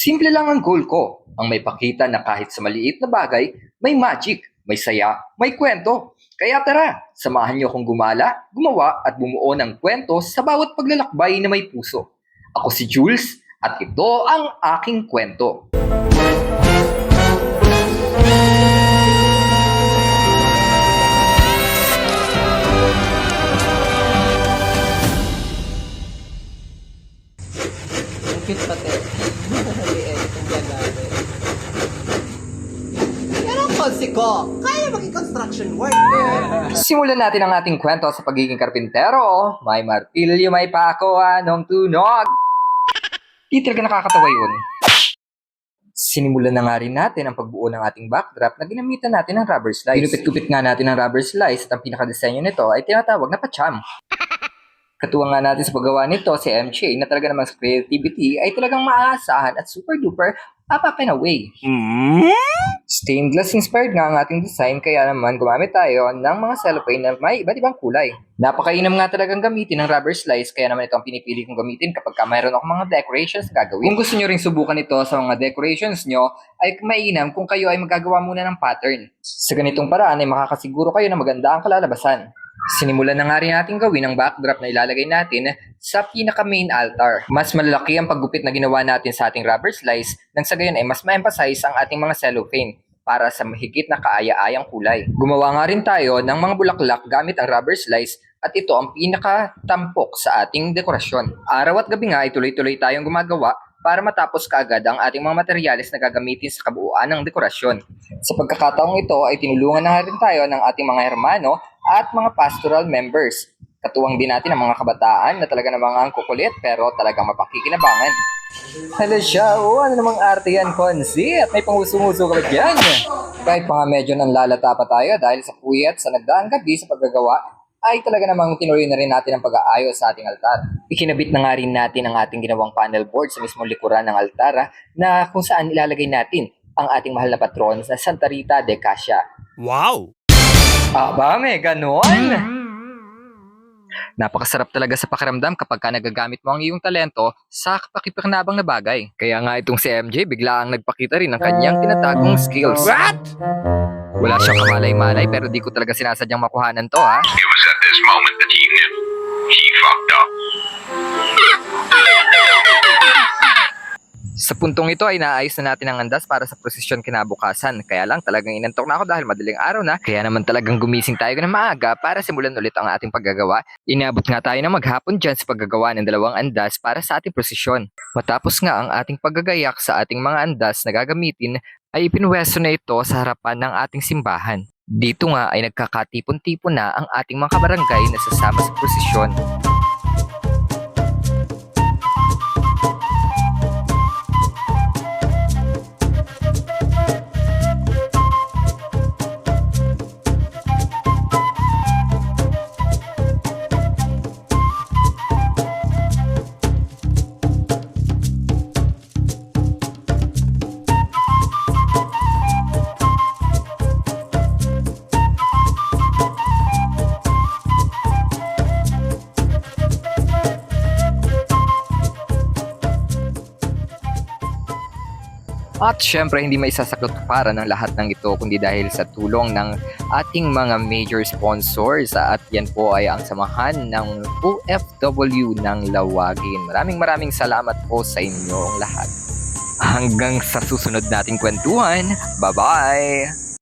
Simple lang ang goal ko, ang may pakita na kahit sa maliit na bagay, may magic, may saya, may kwento. Kaya tara, samahan niyo akong gumala, gumawa at bumuo ng kwento sa bawat paglalakbay na may puso. Ako si Jules at ito ang aking kwento. Cute pati. Maliit yung gagawin. Pero ang konsi ko, kaya maging construction worker. Simulan natin ang ating kwento sa pagiging karpintero. May martilyo, may pako, anong tunog? Di talaga nakakatawa yun. Sinimulan na nga rin natin ang pagbuo ng ating backdrop na ginamitan natin ng rubber slice. Pinupit-kupit nga natin ang rubber slice at ang pinakadesenyo nito ay tinatawag na pacham. Katuwang nga natin sa paggawa nito si MJ na talaga namang sa creativity ay talagang maaasahan at super duper up and away. Stained glass inspired nga ang ating design kaya naman gumamit tayo ng mga cellophane na may iba't ibang kulay. Napakainam nga talagang gamitin ng rubber slice kaya naman ito ang pinipili kong gamitin kapag mayroon akong mga decorations na gagawin. Kung gusto nyo rin subukan ito sa mga decorations nyo ay mainam kung kayo ay magagawa muna ng pattern. Sa ganitong paraan ay makakasiguro kayo na maganda ang kalalabasan. Sinimulan na nga rin natin gawin ang backdrop na ilalagay natin sa pinaka-main altar. Mas malalaki ang paggupit na ginawa natin sa ating rubber slice nang sa gayon ay mas ma-emphasize ang ating mga cellophane para sa mahigit na kaaya-ayang kulay. Gumawa nga rin tayo ng mga bulaklak gamit ang rubber slice at ito ang pinaka-tampok sa ating dekorasyon. Araw at gabi nga ay tuloy-tuloy tayong gumagawa para matapos kaagad ang ating mga materyales na gagamitin sa kabuuan ng dekorasyon. Sa pagkakataong ito ay tinulungan na nga rin tayo ng ating mga hermano at mga pastoral members. Katuwang din natin ang mga kabataan na talaga namang ang kukulit pero talagang mapakikinabangan. Hello siya, ano namang arte yan, Konzi? At may panghuso-huso ka ba dyan? Kahit pa nga medyo nanlalata pa tayo dahil sa puyat sa nagdaang gabi sa paggagawa, ay talaga namang tinuloy na rin natin ang pag-aayos sa ating altar. Ikinabit na nga rin natin ang ating ginawang panel board sa mismong likuran ng altar na kung saan ilalagay natin ang ating mahal na patron sa Santa Rita de Casia. Wow! Aba, may ganon! Napakasarap talaga sa pakiramdam kapag ka nagagamit mo ang iyong talento sa kapakipaknabang na bagay. Kaya nga itong si MJ bigla ang nagpakita rin ng kanyang tinatagong skills. What? Wala siyang kamalay-malay pero di ko talaga sinasadyang makuhanan to ha. It was at this moment that he knew. He fucked up. Sa puntong ito ay naayos na natin ang andas para sa prosesyon kinabukasan. Kaya lang talagang inantok na ako dahil madaling araw na. Kaya naman talagang gumising tayo ng maaga para simulan ulit ang ating paggagawa. Inabot nga tayo ng maghapon dyan sa paggagawa ng dalawang andas para sa ating prosesyon. Matapos nga ang ating paggagayak sa ating mga andas na gagamitin ay ipinwesto na ito sa harapan ng ating simbahan. Dito nga ay nagkakatipon-tipon na ang ating mga kabarangay na sasama sa prosesyon. At syempre hindi maisasakot para ng lahat ng ito kundi dahil sa tulong ng ating mga major sponsors at yan po ay ang samahan ng OFW ng Lawagin. Maraming salamat po sa inyong lahat. Hanggang sa susunod nating kwentuhan. Bye-bye!